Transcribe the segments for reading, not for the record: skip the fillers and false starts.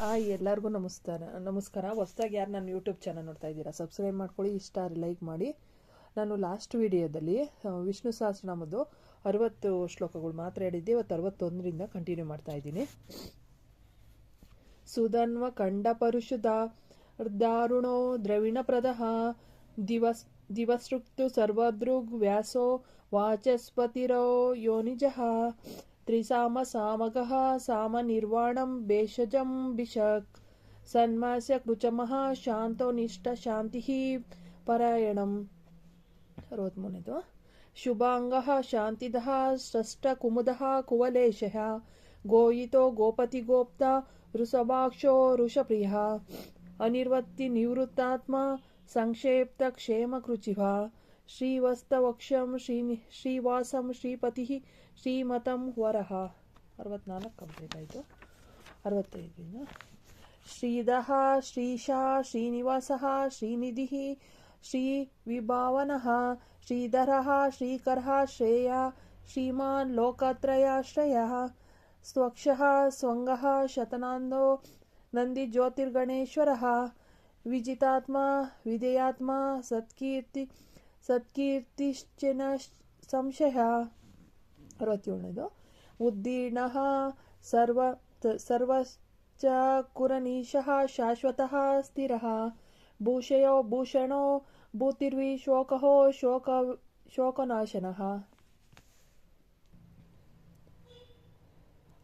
ಎಲ್ಲರಿಗೂ ನಮಸ್ಕಾರ. ಹೊಸದಾಗಿ ಯಾರು ನನ್ನ ಯೂಟ್ಯೂಬ್ ಚಾನಲ್ ನೋಡ್ತಾ ಇದ್ದೀರಾ, ಸಬ್ಸ್ಕ್ರೈಬ್ ಮಾಡ್ಕೊಳ್ಳಿ, ಇಷ್ಟ ಲೈಕ್ ಮಾಡಿ. ನಾನು ಲಾಸ್ಟ್ ವಿಡಿಯೋದಲ್ಲಿ ವಿಷ್ಣು ಸಹಸ್ರನಾಮದ್ದು 60 ಶ್ಲೋಕಗಳು ಮಾತ್ರ ಹೇಳಿದ್ದೆ. ಇವತ್ತು 61ರಿಂದ ಕಂಟಿನ್ಯೂ ಮಾಡ್ತಾ ಇದ್ದೀನಿ. ಸುಧನ್ವ ಕಂಡ ಪರುಷುದಾರುಣೋ ದ್ರವಿಣಪ್ರದಃ ದಿವಸೃಕ್ತು ಸರ್ವದೃಗ್ ವ್ಯಾಸೋ ವಾಚಸ್ಪತಿರೋ ಯೋನಿಜಃ ತ್ರಿಸಾಮ ಸಾಮಗಃ ಸಾಮ ನಿರ್ವಾಣಂ ಭೇಷಜಂ ಭಿಷಕ್ ಸನ್ಮಾಸ್ಯ ಕೃಚಮಃ ಶಾಂತೋ ನಿಷ್ಠ ಶಾಂತಿ ಪರಾಯಣಂ. 63ನೇದು. ಶುಭಾಂಗಃ ಶಾಂತಿದಃ ಷಷ್ಠ ಕುಮುದಃ ಕುವಲೇಶಃ ಗೋಯಿತೋ ಗೋಪತಿ ಗೋಪ್ತ ಋಷಭಾಕ್ಷೋ ಋಷಪ್ರಿಯಃ ಅನಿರ್ವತ್ತಿ ನಿವೃತ್ತಾತ್ಮ ಸಂಕ್ಷೇಪ್ತ ಕ್ಷೇಮ ಕೃಚಿಭ ಶ್ರೀವಸ್ತವಕ್ಷಂ ಶ್ರೀವಾಸಂ ಶ್ರೀಪತಿ ಶ್ರೀಮತಂ ವರಹ. 64 ಕಂಪ್ಲೀಟ್ ಆಯಿತು. 65ರಿಂದ ಶ್ರೀಧಃ ಶ್ರೀಶಾ ಶ್ರೀನಿವಾಸಃ ಶ್ರೀನಿಧಿಃ ಶ್ರೀ ವಿಭಾವನಃ ಶ್ರೀಧರಃ ಶ್ರೀಕರಃ ಶ್ರೇಯ ಶ್ರೀಮಾನ್ ಲೋಕತ್ರಯಾಶ್ರಯಃ ಸ್ವಕ್ಷಃ ಸ್ವಂಗಃ ಶತನಾಂದೋ ನಂದಿ ಜ್ಯೋತಿರ್ಗಣೇಶ್ವರಃ ವಿಜಿತಾತ್ಮ ವಿಧೇಯಾತ್ಮ ಸತ್ಕೀರ್ತಿಶ್ಚನ ಸಂಶಯ. 67ನೇದು. ಉದ್ದೀರ್ಣಃ ಸರ್ವಶ್ಚ ಕುರನೀಶಃ ಶಾಶ್ವತಃ ಸ್ಥಿರಃ ಭೂಷಯೋ ಭೂಷಣೋ ಭೂತಿರ್ವಿ ಶೋಕೋ ಶೋಕನಾಶನಃ.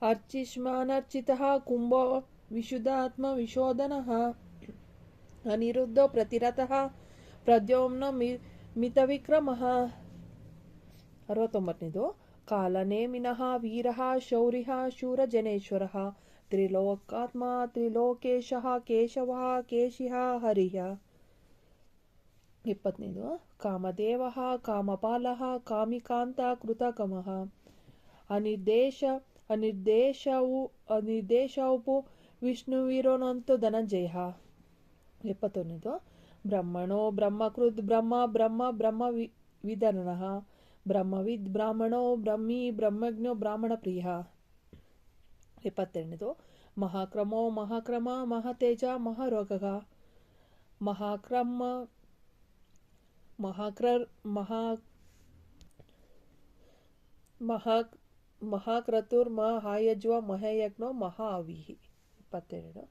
ಅರ್ಚಿಷ್ಮಾನರ್ಚಿತಃ ಕುಂಭೋ ವಿಶುದ್ಧಾತ್ಮ ವಿಶೋಧನಃ ಅನಿರುದ್ಧೋ ಪ್ರತಿರತಃ ಪ್ರದ್ಯೋಮ್ನ ಮಿತವಿಕ್ರಮಃ. 69ನೇದು. ಕಾಲನೇಮಿನಃ ವೀರಃ ಶೌರ್ಯಃ ಶೂರಜನೇಶ್ವರಃ ತ್ರಿಲೋಕಾತ್ಮ ತ್ರಿಲೋಕೇಶಃ ಕೇಶವಃ ಕೇಶಿಃ ಹರಿಃ. 20ನೇದು. ಕಾಮದೇವಃ ಕಾಮಪಾಲಃ ಕಾಮಿಕಾಂತ ಕೃತಕಮಃ ಅನಿರ್ದೇಶವು ವಿಷ್ಣುವೀರೋನಂತು ಧನಂಜಯ. 71ನೇದು. ಬ್ರಹ್ಮಣೋ ಬ್ರಹ್ಮಕೃತ್ ಬ್ರಹ್ಮ ವಿದರ್ಣಃ ಬ್ರಹ್ಮವಿದ್ ಬ್ರಾಹ್ಮಣೋ ಬ್ರಹ್ಮಿ ಬ್ರಹ್ಮಜ್ಞೋ ಬ್ರಾಹ್ಮಣ ಪ್ರಿಯ. 72ನೇದು. ಮಹಾಕ್ರಮೋ ಮಹಾಕ್ರಮ ಮಹಾತೇಜ ಮಹಾರೋಗಃ ಮಹಾಕ್ರತುರ್ ಮಹಾಯಜ್ವ ಮಹಾಯಜ್ಞೋ ಮಹಾವಿಹಿ. 72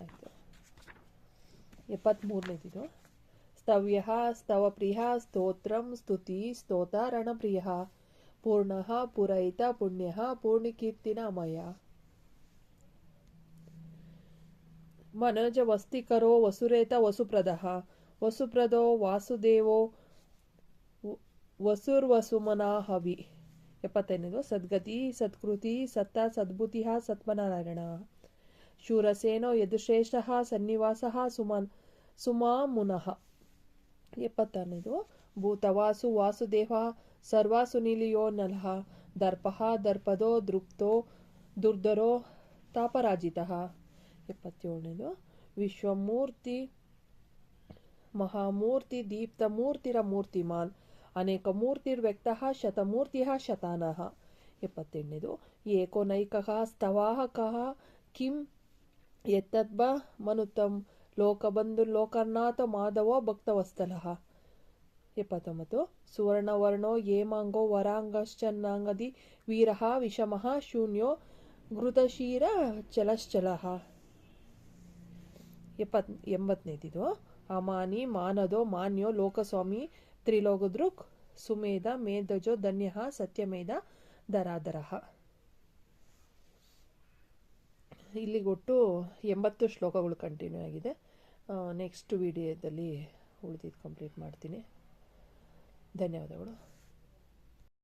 ಆಯಿತು. 73ನೇದು. ಸ್ತವ್ಯಃ ಸ್ತವಪ್ರಿಯ ಸ್ತೋತ್ರಂ ಸ್ತುತಿ ಸ್ತೋತಾರಣಪ್ರಿಯ ಪೂರ್ಣಃ ಪುರಯಿತ ಪುಣ್ಯಃ ಪೂರ್ಣಿಕೀರ್ತಿನಾಮಯ. ಮನೋಜ ವಸ್ತಿಕರೋ ವಸುರೇತ ವಸುಪ್ರದಃ ವಸುಪ್ರದೋ ವಾಸುದೇವೋ ವಸುರ್ವಸುಮನಾಹವಿ. 75ನೇದು. ಸದ್ಗತಿ ಸತ್ಕೃತಿ ಸತ್ತ ಸದ್ಭುತಿಃ ಸತ್ಮನಾರಾಯಣ ಶೂರಸೇನೋ ಯದುಶ್ರೇಷ್ಠಃ ಸನ್ನಿವಾಸಃ ಸುಮಾಮುನಃ. 76ನೇದು. ಭೂತವಾಸು ವಾಸುದೇವ ಸರ್ವಾಸು ನಿಲಿಯೋ ನಲಃ ದರ್ಪಃ ದರ್ಪದೋ ದೃಪ್ತೋ ದುರ್ಧರೋ ತಾಪರಾಜಿತಃ. 77ನೇದು. ವಿಶ್ವಮೂರ್ತಿ ಮಹಾಮೂರ್ತಿ ದೀಪ್ತಮೂರ್ತಿರ ಮೂರ್ತಿಮಾನ್ ಅನೇಕ ಮೂರ್ತಿರ್ವ್ಯಕ್ತಃ ಶತಮೂರ್ತಿಃ ಶತಾನಃ. 78ನೇದು. ಏಕೋನೈಕಃ ಸ್ತವಾಹ ಕಃ ಕಿಂ ಯತ್ತದ್ಬ ಮನುತಂ ಲೋಕಬಂಧುರ್ಲೋಕನಾಥ ಮಾಧವೋ ಭಕ್ತವತ್ಸಲಃ. 79. ಸುವರ್ಣವರ್ಣೋ ಹೇಮಾಂಗೋ ವರಾಂಗಶ್ಚನ್ನಾಂಗದಿ ವೀರಃ ವಿಷಮಃ ಶೂನ್ಯೋ ಘೃತಶೀರ ಚಲಶ್ಚಲಃ. 80ನೇದು. ಅಮಾನಿ ಮಾನದೋ ಮಾನ್ಯೋ ಲೋಕಸ್ವಾಮಿ ತ್ರಿಲೋಕದೃಕ್ ಸುಮೇಧ ಮೇಧಜೋ ಧನ್ಯಃ ಸತ್ಯಮೇಧ ಧರಾಧರಃ. ಇಲ್ಲಿಗೊಟ್ಟು 80 ಶ್ಲೋಕಗಳು ಕಂಟಿನ್ಯೂ ಆಗಿದೆ. ನೆಕ್ಸ್ಟ್ ವಿಡಿಯೋದಲ್ಲಿ ಉಳಿದಿದ್ದು ಕಂಪ್ಲೀಟ್ ಮಾಡ್ತೀನಿ. ಧನ್ಯವಾದಗಳು.